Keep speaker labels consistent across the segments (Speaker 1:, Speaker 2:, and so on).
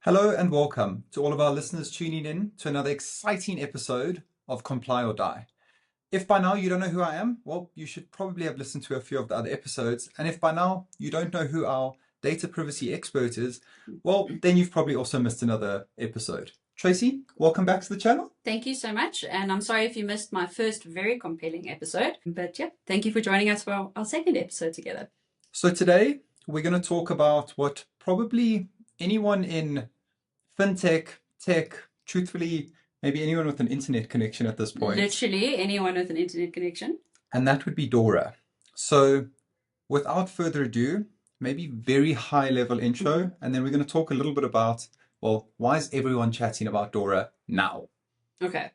Speaker 1: Hello and welcome to all of our listeners tuning in to another exciting episode of Comply or Die. If by now you don't know who I am, well, you should probably have listened to a few of the other episodes. And if by now you don't know who our data privacy expert is, well, then you've probably also missed another episode. Tracy, welcome back to the channel.
Speaker 2: Thank you so much. And I'm sorry if you missed my first very compelling episode. But yeah, thank you for joining us for our second episode together.
Speaker 1: So today we're going to talk about what probably anyone in fintech, tech, truthfully, maybe anyone with an internet connection at this point.
Speaker 2: Literally anyone with an internet connection.
Speaker 1: And that would be DORA. So without further ado, maybe very high level intro, and then we're going to talk a little bit about, well, why is everyone chatting about DORA now?
Speaker 2: Okay.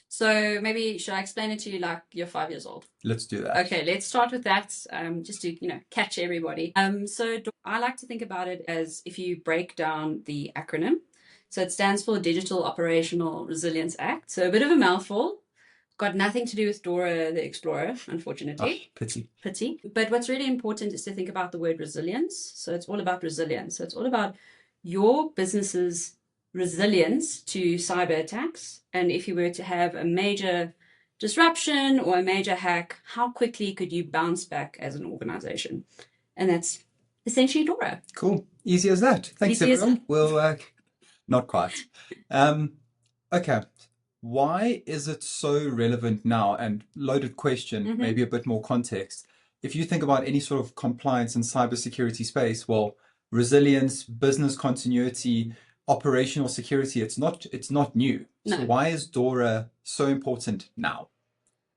Speaker 2: So maybe should I explain it to you like you're 5 years old?
Speaker 1: Let's do that.
Speaker 2: Okay, let's start with that, just to catch everybody. So I like to think about it as if you break down the acronym. So it stands for Digital Operational Resilience Act. So a bit of a mouthful. Got nothing to do with Dora the Explorer, unfortunately.
Speaker 1: Pity.
Speaker 2: But what's really important is to think about the word resilience. So it's all about resilience. So it's all about your business's resilience to cyber attacks. And if you were to have a major disruption or a major hack, how quickly could you bounce back as an organization? And that's essentially DORA.
Speaker 1: Cool. Easy as that. Thanks, everyone. Well, not quite. Okay. Why is it so relevant now? And loaded question, maybe a bit more context. If you think about any sort of compliance and cybersecurity space, well, resilience, business continuity, operational security, it's not new.
Speaker 2: No.
Speaker 1: So why is DORA so important now?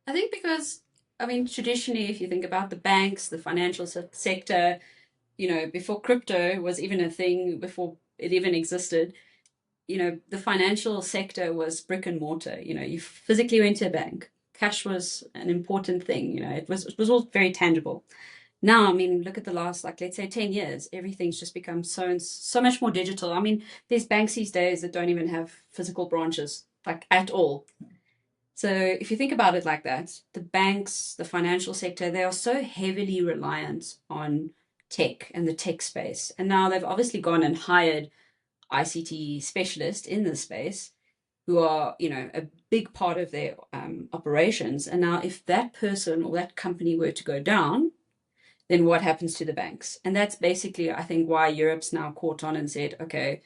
Speaker 2: I think because, traditionally, if you think about the banks, the financial sector, before crypto was even a thing, before it even existed, the financial sector was brick and mortar. You physically went to a bank. Cash was an important thing. It was all very tangible. Now, look at the last, let's say 10 years, everything's just become so much more digital. There's banks these days that don't even have physical branches, at all. So if you think about it like that, the banks, the financial sector, they are so heavily reliant on tech and the tech space. And now they've obviously gone and hired ICT specialists in this space who are, a big part of their operations. And now if that person or that company were to go down, then what happens to the banks? And that's basically, I think, why Europe's now caught on and said, okay,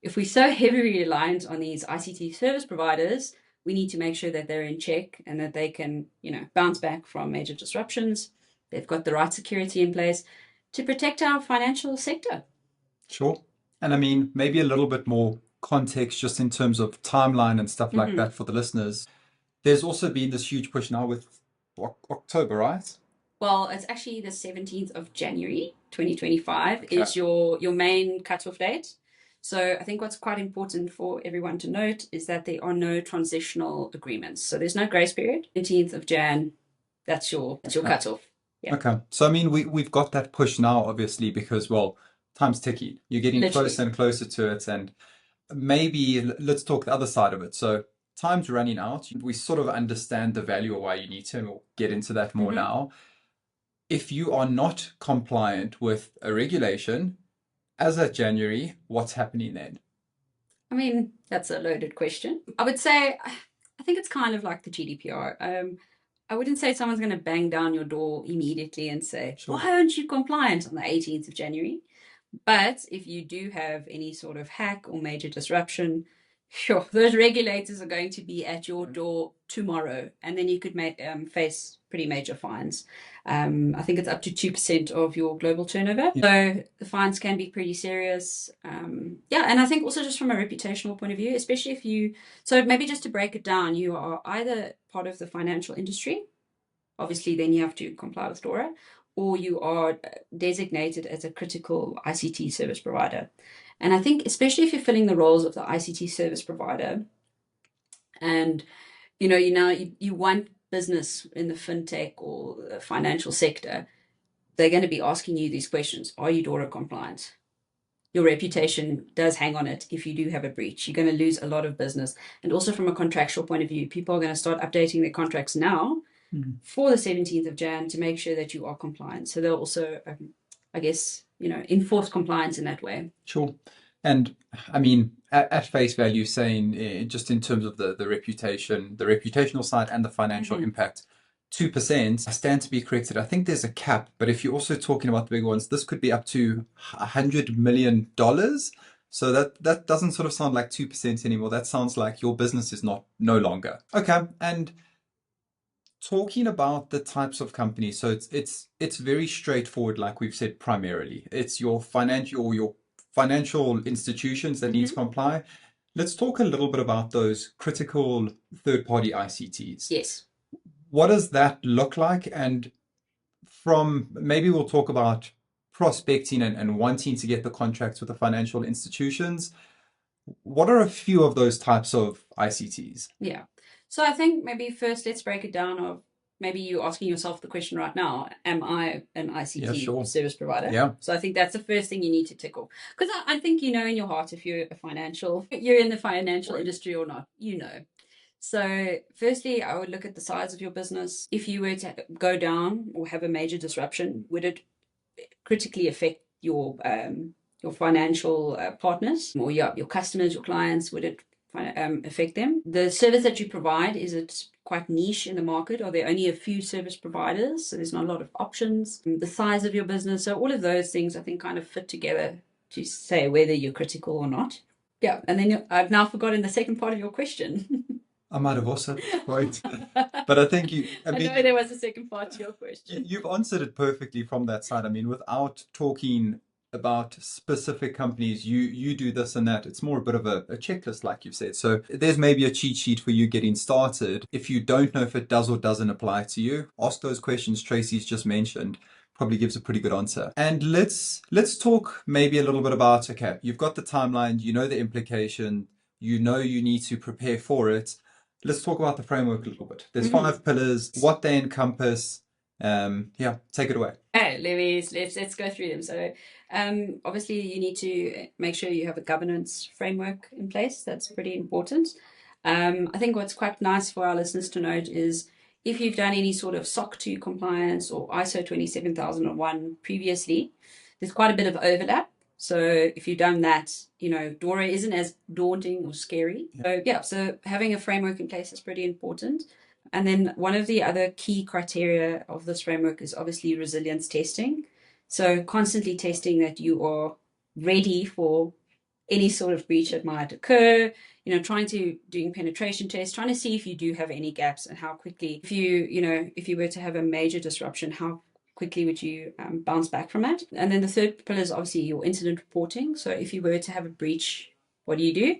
Speaker 2: if we're so heavily reliant on these ICT service providers, we need to make sure that they're in check and that they can, bounce back from major disruptions. They've got the right security in place to protect our financial sector.
Speaker 1: Sure. And maybe a little bit more context just in terms of timeline and stuff like that for the listeners. There's also been this huge push now with October, right?
Speaker 2: Well, it's actually the 17th of January, 2025 is your main cutoff date. So I think what's quite important for everyone to note is that there are no transitional agreements. So there's no grace period. 17th of Jan, that's your cutoff. Yeah.
Speaker 1: Okay. So, we've got that push now, obviously, because, well, time's ticking. You're getting closer and closer to it. And maybe let's talk the other side of it. So time's running out. We sort of understand the value of why you need to, and we'll get into that more now. If you are not compliant with a regulation, as of January, what's happening then?
Speaker 2: That's a loaded question. I would say, I think it's kind of like the GDPR. I wouldn't say someone's going to bang down your door immediately and say, why aren't you compliant on the 18th of January? But if you do have any sort of hack or major disruption, sure, those regulators are going to be at your door tomorrow, and then you could face pretty major fines. I think it's up to 2% of your global turnover. Yeah. So the fines can be pretty serious. And I think also just from a reputational point of view, especially so maybe just to break it down, you are either part of the financial industry, obviously then you have to comply with DORA, or you are designated as a critical ICT service provider. And I think especially if you're filling the roles of the ICT service provider and, you want business in the fintech or the financial sector, they're going to be asking you these questions. Are you DORA compliant? Your reputation does hang on it. If you do have a breach, you're going to lose a lot of business. And also from a contractual point of view, people are going to start updating their contracts now for the 17th of Jan to make sure that you are compliant. So they'll also, enforce compliance in that way.
Speaker 1: Sure. And I mean, at face value, saying just in terms of the reputation, the reputational side and the financial impact, 2%, I stand to be corrected. I think there's a cap, but if you're also talking about the big ones, this could be up to $100 million. So that doesn't sort of sound like 2% anymore. That sounds like your business is no longer. Okay. And talking about the types of companies, so it's very straightforward, like we've said. Primarily it's your financial institutions that need to comply. Let's talk a little bit about those critical third-party ICTs.
Speaker 2: Yes.
Speaker 1: What does that look like? And from maybe we'll talk about prospecting and wanting to get the contracts with the financial institutions. What are a few of those types of ICTs?
Speaker 2: Yeah. So I think maybe first let's break it down of maybe you asking yourself the question right now, am I an ICT service provider?
Speaker 1: Yeah.
Speaker 2: So I think that's the first thing you need to tick off. Because I think you know in your heart if you're in the financial industry or not, you know. So firstly, I would look at the size of your business. If you were to go down or have a major disruption, would it critically affect your financial partners or your customers, your clients? Would it affect them? The service that you provide, is it quite niche in the market? Are there only a few service providers? So there's not a lot of options. The size of your business. So all of those things I think kind of fit together to say whether you're critical or not. Yeah. And then I've now forgotten the second part of your question.
Speaker 1: I might have also, right? But I think
Speaker 2: I know there was a second part to your question.
Speaker 1: You've answered it perfectly from that side. I mean, without talking about specific companies, you do this and that. It's more a bit of a checklist, like you've said. So there's maybe a cheat sheet for you getting started. If you don't know if it does or doesn't apply to you, ask those questions Tracy's just mentioned. Probably gives a pretty good answer. And let's talk maybe a little bit about, okay, you've got the timeline, you know the implication, you know you need to prepare for it. Let's talk about the framework a little bit. There's 5 pillars, what they encompass. Yeah, take it away.
Speaker 2: Okay, let's go through them. So obviously you need to make sure you have a governance framework in place. That's pretty important. I think what's quite nice for our listeners to note is if you've done any sort of SOC 2 compliance or ISO 27001 previously, there's quite a bit of overlap. So if you've done that, you know, DORA isn't as daunting or scary. So having a framework in place is pretty important. And then one of the other key criteria of this framework is obviously resilience testing. So constantly testing that you are ready for any sort of breach that might occur, you know, doing penetration tests, trying to see if you do have any gaps and how quickly, if you were to have a major disruption, how quickly would you bounce back from it? And then the third pillar is obviously your incident reporting. So if you were to have a breach, what do?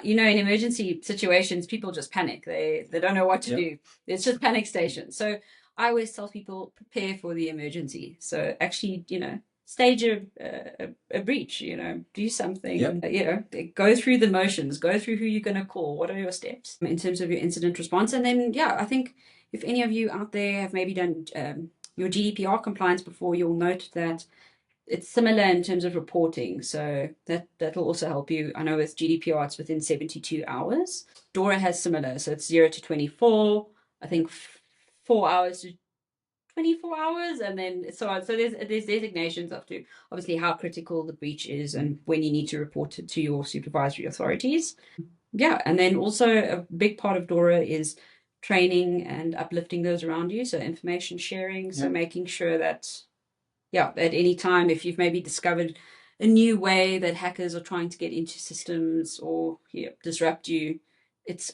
Speaker 2: You know, in emergency situations, people just panic. They don't know what to do. It's just panic stations. So I always tell people, prepare for the emergency. So actually, you know, stage a breach, you know, do something, you know, go through the motions, go through who you're going to call, what are your steps in terms of your incident response. And then, I think if any of you out there have maybe done your GDPR compliance before, you'll note that it's similar in terms of reporting. So that'll also help you. I know with GDPR, it's within 72 hours. DORA has similar. So it's 0 to 24, I think 4 hours to 24 hours. And then so on. So there's designations up to obviously how critical the breach is and when you need to report it to your supervisory authorities. Yeah. And then also a big part of DORA is training and uplifting those around you. So information sharing. So making sure that, at any time, if you've maybe discovered a new way that hackers are trying to get into systems or disrupt you, it's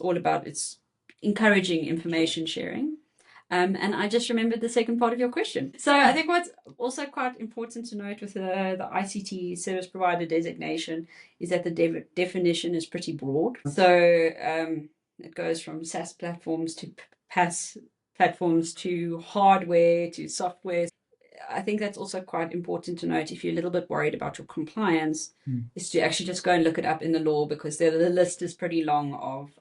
Speaker 2: encouraging information sharing. And I just remembered the second part of your question. So I think what's also quite important to note with the ICT service provider designation is that the definition is pretty broad. So it goes from SaaS platforms to PaaS platforms to hardware to software. I think that's also quite important to note if you're a little bit worried about your compliance, is to actually just go and look it up in the law, because the list is pretty long of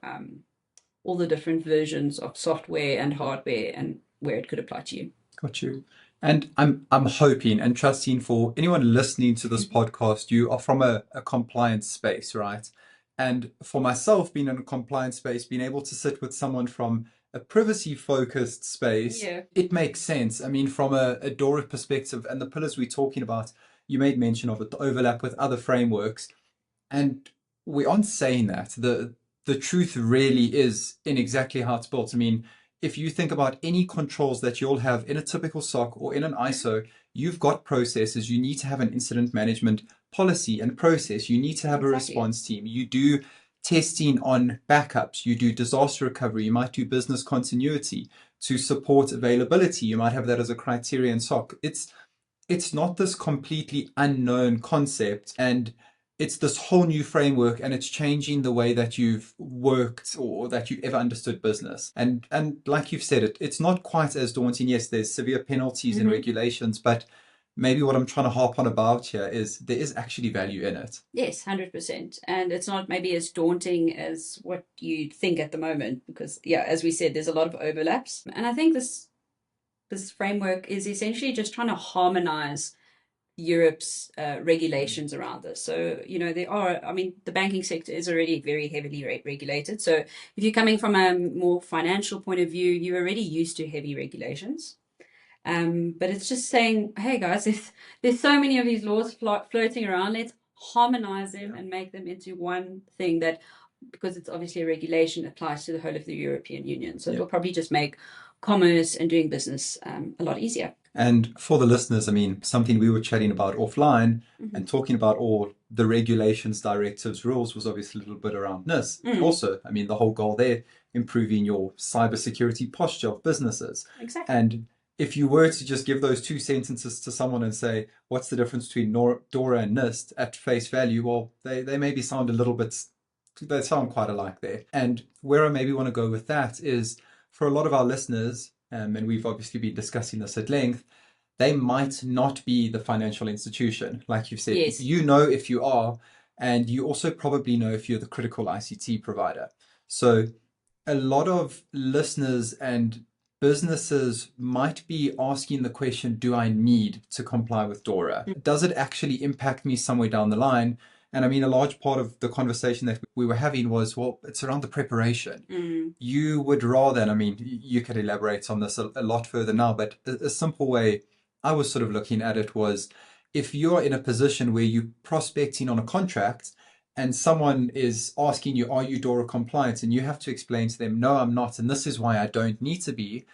Speaker 2: all the different versions of software and hardware and where it could apply to you.
Speaker 1: Got you. And I'm hoping and trusting for anyone listening to this podcast, you are from a compliance space, right? And for myself, being in a compliance space, being able to sit with someone from a privacy-focused space, it makes sense. I mean, from a DORA perspective and the pillars we're talking about, you made mention of it, the overlap with other frameworks. And we aren't saying that. The truth really is in exactly how it's built. I mean, if you think about any controls that you'll have in a typical SOC or in an ISO, you've got processes. You need to have an incident management policy and process. You need to have a response team. You do testing on backups. You do disaster recovery. You might do business continuity to support availability. You might have that as a criteria in SOC. It's not this completely unknown concept, and it's this whole new framework, and it's changing the way that you've worked or that you've ever understood business. And like you've said, it's not quite as daunting. Yes, there's severe penalties and regulations, but maybe what I'm trying to harp on about here is there is actually value in it.
Speaker 2: Yes, 100%. And it's not maybe as daunting as what you think at the moment, because, yeah, as we said, there's a lot of overlaps. And I think this framework is essentially just trying to harmonize Europe's regulations around this. So, the banking sector is already very heavily regulated. So if you're coming from a more financial point of view, you're already used to heavy regulations. But it's just saying, hey guys, there's so many of these laws floating around, let's harmonize them and make them into one thing that, because it's obviously a regulation, applies to the whole of the European Union. So it'll probably just make commerce and doing business a lot easier.
Speaker 1: And for the listeners, I mean, something we were chatting about offline and talking about all the regulations, directives, rules was obviously a little bit around NIST. Also, I mean, the whole goal there, improving your cybersecurity posture of businesses.
Speaker 2: Exactly.
Speaker 1: And if you were to just give those two sentences to someone and say, what's the difference between DORA and NIST at face value? Well, they maybe sound a little bit, they sound quite alike there. And where I maybe want to go with that is, for a lot of our listeners, and we've obviously been discussing this at length, they might not be the financial institution. Like you've said, you know if you are, and you also probably know if you're the critical ICT provider. So a lot of listeners and businesses might be asking the question, do I need to comply with DORA? Does it actually impact me somewhere down the line? And I mean, a large part of the conversation that we were having was, well, it's around the preparation. You would rather, and I mean, you could elaborate on this a lot further now, but a simple way I was sort of looking at it was, if you're in a position where you're prospecting on a contract and someone is asking you, are you DORA compliant? And you have to explain to them, no, I'm not, and this is why I don't need to be,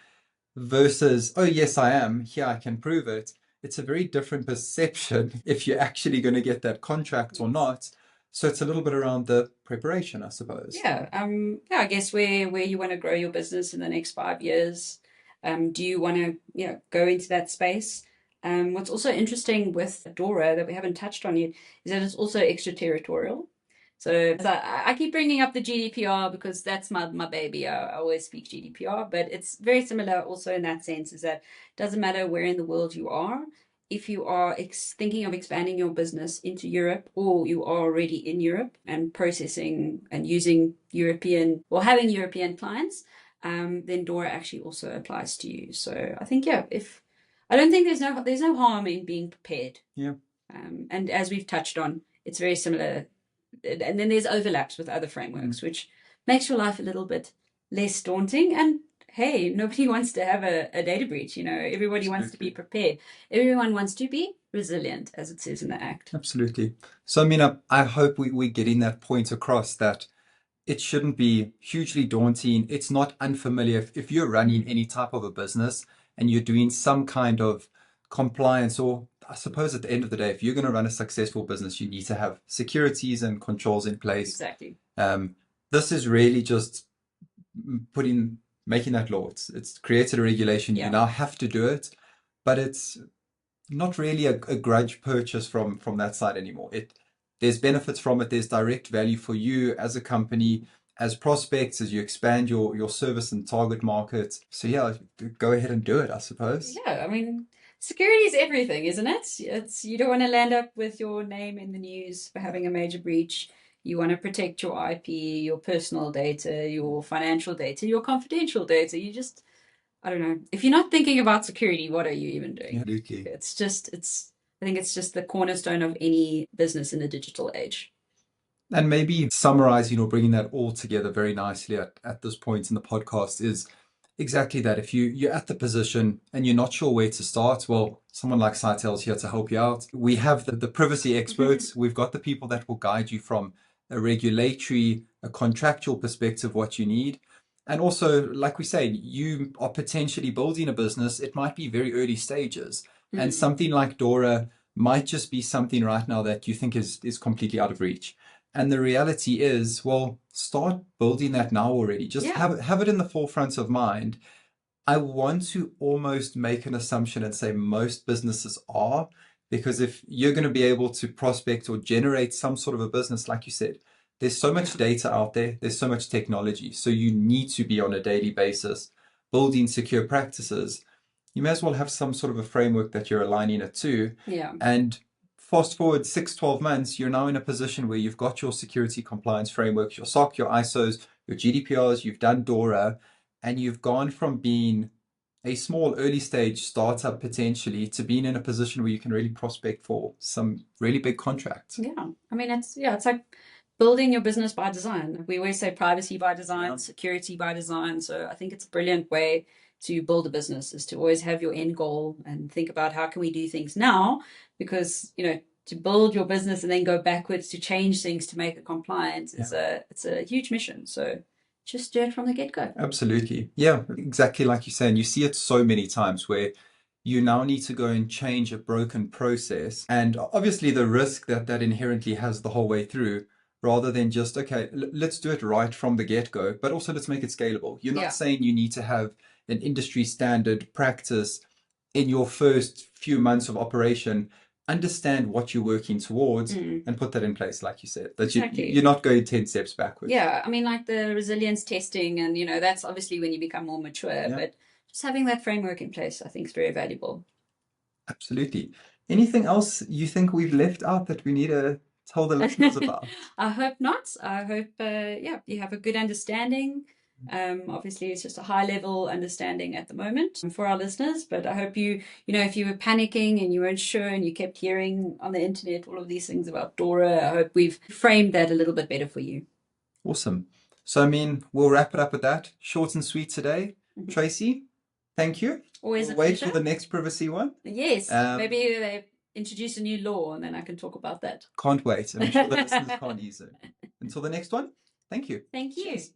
Speaker 1: versus, oh, yes, I am, here I can prove it. It's a very different perception if you're actually going to get that contract or not. So it's a little bit around the preparation, I suppose.
Speaker 2: Yeah. I guess where you want to grow your business in the next 5 years. Do you want to, go into that space? What's also interesting with DORA that we haven't touched on yet is that it's also extraterritorial. So I keep bringing up the GDPR because that's my baby. I always speak GDPR, but it's very similar also in that sense, is that it doesn't matter where in the world you are. If you are thinking of expanding your business into Europe, or you are already in Europe and processing and using European or having European clients, then DORA actually also applies to you. So I think, I don't think there's no harm in being prepared.
Speaker 1: Yeah.
Speaker 2: And as we've touched on, it's very similar. And then there's overlaps with other frameworks, which makes your life a little bit less daunting. And hey, nobody wants to have a data breach. Everybody wants to be prepared. Everyone wants to be resilient, as it says in the Act.
Speaker 1: Absolutely. So, I mean, I hope we're getting that point across, that it shouldn't be hugely daunting. It's not unfamiliar. If you're running any type of a business and you're doing some kind of compliance, or I suppose at the end of the day, if you're going to run a successful business, you need to have securities and controls in place.
Speaker 2: Exactly.
Speaker 1: This is really just making that law. It's created a regulation. You now have to do it, but it's not really a grudge purchase from that side anymore. There's benefits from it. There's direct value for you as a company, as prospects, as you expand your service and target market. So go ahead and do it, I suppose.
Speaker 2: Yeah, I mean, security is everything, isn't it? You don't want to land up with your name in the news for having a major breach. You want to protect your IP, your personal data, your financial data, your confidential data. I don't know. If you're not thinking about security, what are you even doing?
Speaker 1: Absolutely.
Speaker 2: I think it's just the cornerstone of any business in the digital age.
Speaker 1: And maybe summarizing or bringing that all together very nicely at this point in the podcast is, Exactly that. If you're at the position and you're not sure where to start, well, someone like Scytale is here to help you out. We have the privacy experts. We've got the people that will guide you from a regulatory, a contractual perspective, what you need. And also, like we say, you are potentially building a business. It might be very early stages. And something like DORA might just be something right now that you think is completely out of reach. And the reality is, well, start building that now already. Just have it in the forefront of mind. I want to almost make an assumption and say most businesses are, because if you're going to be able to prospect or generate some sort of a business, like you said, there's so much data out there, there's so much technology. So you need to be on a daily basis building secure practices. You may as well have some sort of a framework that you're aligning it to.
Speaker 2: Yeah.
Speaker 1: And fast forward 6-12 months, you're now in a position where you've got your security compliance frameworks, your SOC, your ISOs, your GDPRs, you've done DORA, and you've gone from being a small early stage startup potentially to being in a position where you can really prospect for some really big contracts.
Speaker 2: Yeah. I mean, it's like building your business by design. We always say privacy by design, security by design. So I think it's a brilliant way to build a business, is to always have your end goal and think about how can we do things now, because, you know, to build your business and then go backwards to change things to make it compliant, it's a huge mission. So just do it from the get-go.
Speaker 1: Absolutely. Yeah, exactly like you say. And you see it so many times where you now need to go and change a broken process. And obviously the risk that inherently has the whole way through, rather than just, okay, let's do it right from the get-go, but also let's make it scalable. You're not saying you need to have an industry standard practice in your first few months of operation. Understand what you're working towards and put that in place, like you said. That you're not going 10 steps backwards.
Speaker 2: Yeah, I mean, like the resilience testing, and, you know, that's obviously when you become more mature, but just having that framework in place, I think, is very valuable.
Speaker 1: Absolutely. Anything else you think we've left out that we need to tell the listeners about?
Speaker 2: I hope not. I hope, you have a good understanding. Obviously, it's just a high level understanding at the moment for our listeners, but I hope you know, if you were panicking and you weren't sure and you kept hearing on the internet all of these things about DORA, I hope we've framed that a little bit better for you.
Speaker 1: Awesome. So, I mean, we'll wrap it up with that. Short and sweet today. Tracy, thank you.
Speaker 2: Always a
Speaker 1: pleasure.
Speaker 2: Wait
Speaker 1: for the next privacy one.
Speaker 2: Yes. Maybe they introduce a new law and then I can talk about that.
Speaker 1: Can't wait. I'm sure the listeners can't either. Until the next one, thank you.
Speaker 2: Thank you.
Speaker 1: Cheers.